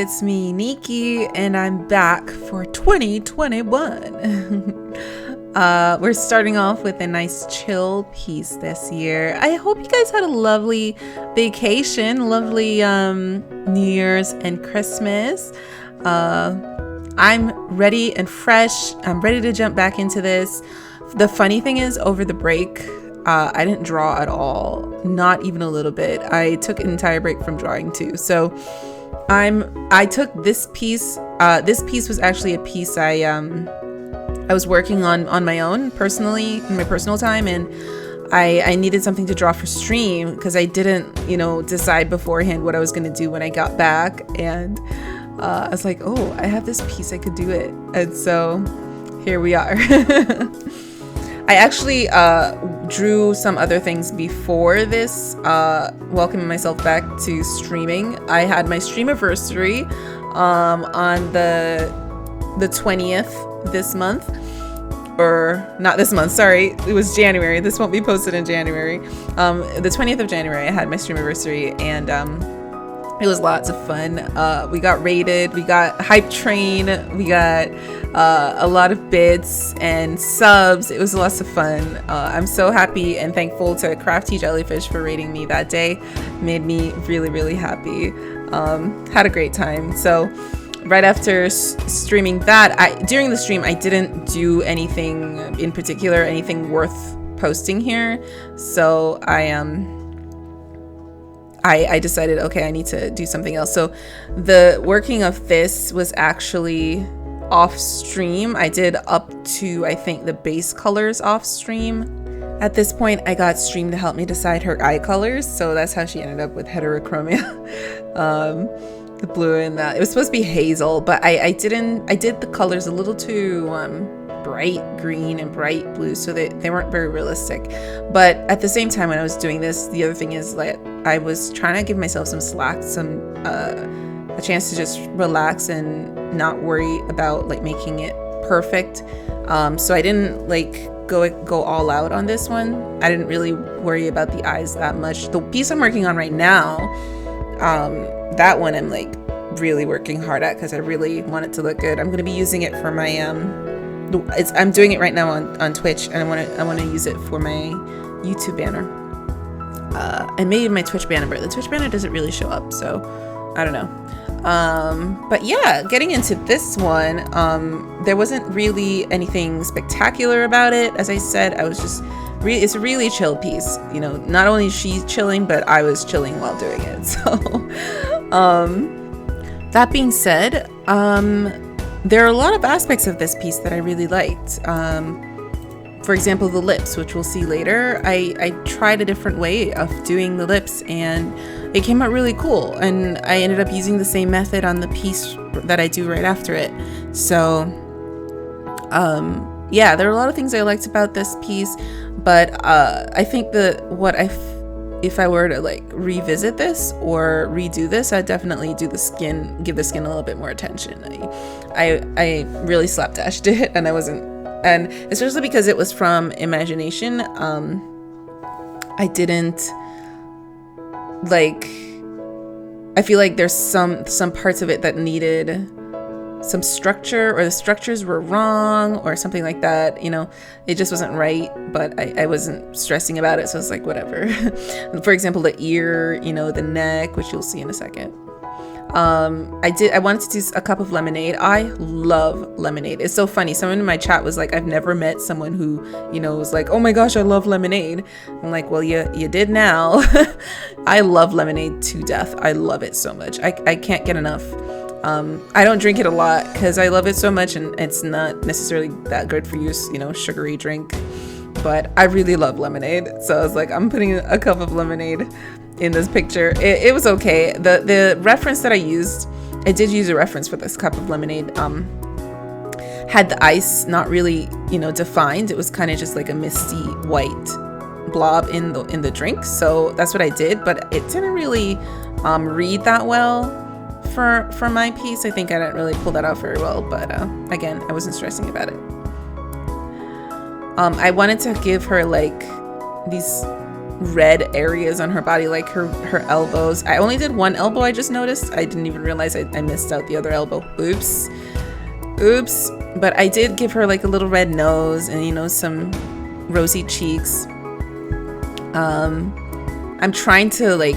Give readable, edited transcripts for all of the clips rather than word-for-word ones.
it's me, Nikki, and I'm back for 2021. We're starting off with a nice chill piece this year. I hope you guys had a lovely vacation, lovely New Year's and Christmas. I'm ready and fresh. I'm ready to jump back into this. The funny thing is, over the break, I didn't draw at all, not even a little bit. I took an entire break from drawing too. So I took this piece. This piece was actually a piece I was working on my own personally in my personal time, and I needed something to draw for stream because I didn't, decide beforehand what I was going to do when I got back. And I was like, oh, I have this piece, I could do it. And so here we are. I actually drew some other things before this, welcoming myself back to streaming. I had my streamiversary on the 20th this month, or not this month, sorry, it was January. This won't be posted in January. The 20th of January, I had my streamiversary, and it was lots of fun. We got raided, we got hype train, we got a lot of bits and subs. It was lots of fun. I'm so happy and thankful to Crafty Jellyfish for raiding me that day. Made me really, really happy. Had a great time. So right after streaming that, during the stream, I didn't do anything in particular, anything worth posting here. So I decided, okay, I need to do something else. So the working of this was actually off stream. I did up to, I think, the base colors off stream. At this point, I got stream to help me decide her eye colors. So that's how she ended up with heterochromia. The blue and that. It was supposed to be hazel, but I did the colors a little too bright green and bright blue, so they weren't very realistic. But at the same time, when I was doing this, the other thing is that I was trying to give myself some slack, a chance to just relax and not worry about making it perfect. So I didn't go all out on this one. I didn't really worry about the eyes that much. The piece I'm working on right now, that one I'm really working hard at because I really want it to look good. I'm going to be using it for my I'm doing it right now on Twitch, and I want to use it for my YouTube banner, and maybe my Twitch banner, but the Twitch banner doesn't really show up, so I don't know. But yeah, getting into this one, there wasn't really anything spectacular about it. As I said, I was just it's a really chill piece. Not only is she chilling, but I was chilling while doing it. So that being said, there are a lot of aspects of this piece that I really liked. For example, the lips, which we'll see later. I tried a different way of doing the lips, and it came out really cool. And I ended up using the same method on the piece that I do right after it. So, yeah, there are a lot of things I liked about this piece, but I think if I were to revisit this or redo this, I'd definitely do give the skin a little bit more attention. I really slapdashed it, and and especially because it was from imagination, I didn't I feel like there's some parts of it that needed some structure, or the structures were wrong or something like that. It just wasn't right, but I wasn't stressing about it, so it's whatever. For example, the ear, the neck, which you'll see in a second. I wanted to do a cup of lemonade. I love lemonade. It's so funny. Someone in my chat was like, I've never met someone who, was like, oh my gosh, I love lemonade. I'm like, well, you did now. I love lemonade to death. I love it so much. I can't get enough. I don't drink it a lot because I love it so much, and it's not necessarily that good for use, sugary drink. But I really love lemonade. So I was like, I'm putting a cup of lemonade in this picture. It was okay. The reference that I did use a reference for this cup of lemonade, had the ice not really, defined. It was kind of just like a misty white blob in the drink. So that's what I did, but it didn't really read that well for my piece. I think I didn't really pull that out very well, but again, I wasn't stressing about it. I wanted to give her these red areas on her body, like her elbows. I only did one elbow, I just noticed. I didn't even realize I missed out the other elbow. Oops. But I did give her like a little red nose and, you know, some rosy cheeks. I'm trying to like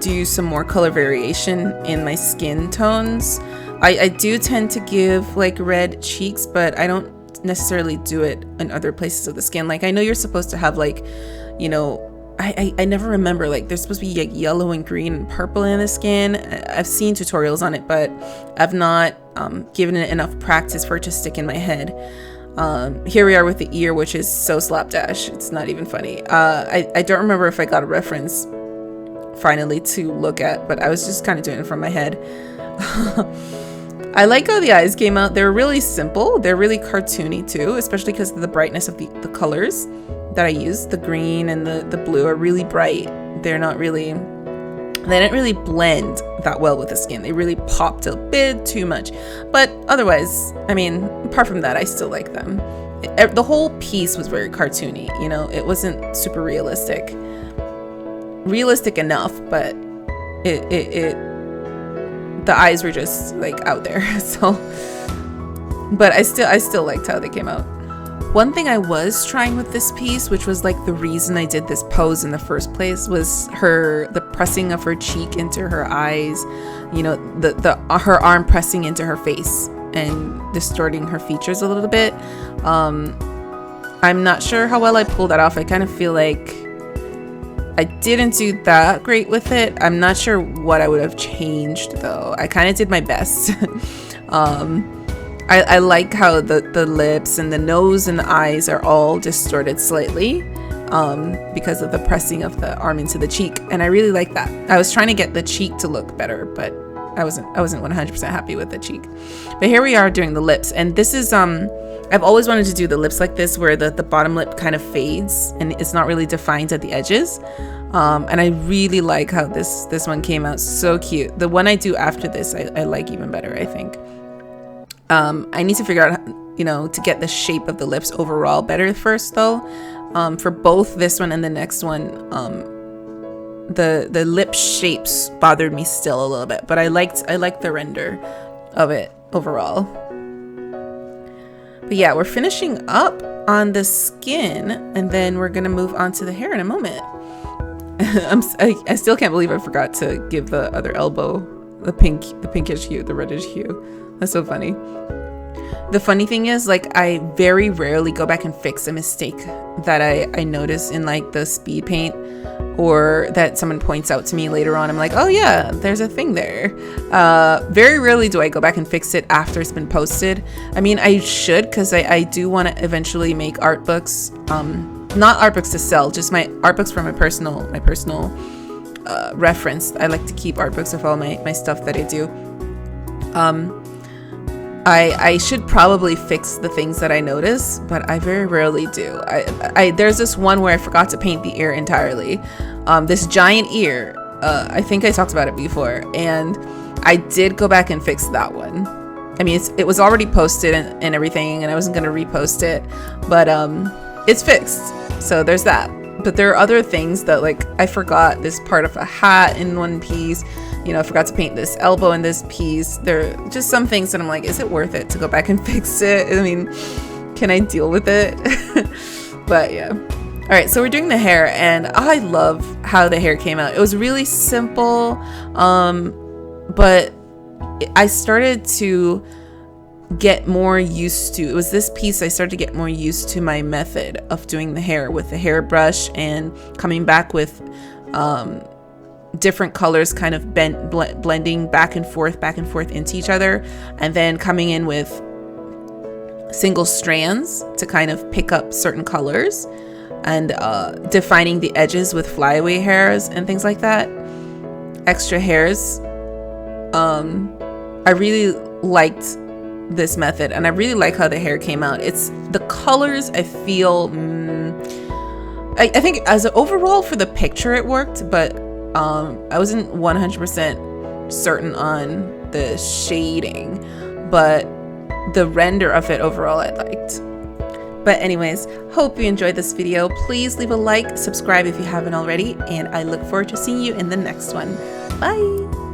do some more color variation in my skin tones. I do tend to give like red cheeks, but I don't necessarily do it in other places of the skin. Like I know you're supposed to have like, you know, I never remember, like there's supposed to be like yellow and green and purple in the skin. I've seen tutorials on it, but I've not given it enough practice for it to stick in my head. Here we are with the ear, which is so slapdash. It's not even funny. I don't remember if I got a reference finally to look at, but I was just kind of doing it from my head. I like how the eyes came out. They're really simple. They're really cartoony too, especially because of the brightness of the colors that I used. The green and the blue are really bright. They didn't really blend that well with the skin. They really popped a bit too much. But otherwise, I mean, apart from that, I still like them. The whole piece was very cartoony, you know? It wasn't super realistic. Realistic enough, but the eyes were just like out there. So, but I still liked how they came out. One thing I was trying with this piece, which was like the reason I did this pose in the first place, was the pressing of her cheek into her eyes, you know, her arm pressing into her face and distorting her features a little bit. I'm not sure how well I pulled that off. I kind of feel like I didn't do that great with it. I'm not sure what I would have changed though. I kind of did my best. I like how the lips and the nose and the eyes are all distorted slightly because of the pressing of the arm into the cheek, and I really like that. I was trying to get the cheek to look better, but I wasn't 100% happy with the cheek. But here we are doing the lips, and this is I've always wanted to do the lips like this, where the bottom lip kind of fades and it's not really defined at the edges. And I really like how this one came out so cute. The one I do after this I like even better, I think. I need to figure out, you know, to get the shape of the lips overall better first though. For both this one and the next one, the lip shapes bothered me still a little bit, but I liked the render of it overall. But yeah, we're finishing up on the skin, and then we're gonna move on to the hair in a moment. I still can't believe I forgot to give the other elbow the pinkish hue, the reddish hue. That's so funny. The funny thing is, like, I very rarely go back and fix a mistake that I notice in like the Speedpaint, or that someone points out to me later on. I'm like, oh yeah, there's a thing there. Very rarely do I go back and fix it after it's been posted. I mean, I should, because I do want to eventually make art books. Not art books to sell, just my art books for my personal reference. I like to keep art books of all my stuff that I do. I should probably fix the things that I notice, but I very rarely do. There's this one where I forgot to paint the ear entirely. This giant ear, I think I talked about it before, and I did go back and fix that one. I mean, it was already posted and everything, and I wasn't gonna repost it, but it's fixed. So there's that. But there are other things that, like, I forgot this part of a hat in one piece. You know, I forgot to paint this elbow in this piece. There are just some things that I'm like, is it worth it to go back and fix it? I mean, can I deal with it? But yeah. All right, so we're doing the hair, and I love how the hair came out. It was really simple, but I started to get more used to, it was this piece I started to get more used to my method of doing the hair with the hairbrush, and coming back with different colors kind of blending back and forth into each other, and then coming in with single strands to kind of pick up certain colors, and defining the edges with flyaway hairs and things like that, extra hairs. I really liked this method, and I really like how the hair came out. It's the colors, I feel I think as an overall for the picture it worked, but I wasn't 100% certain on the shading, but the render of it overall I liked. But anyways, hope you enjoyed this video. Please leave a like, subscribe if you haven't already, and I look forward to seeing you in the next one. Bye!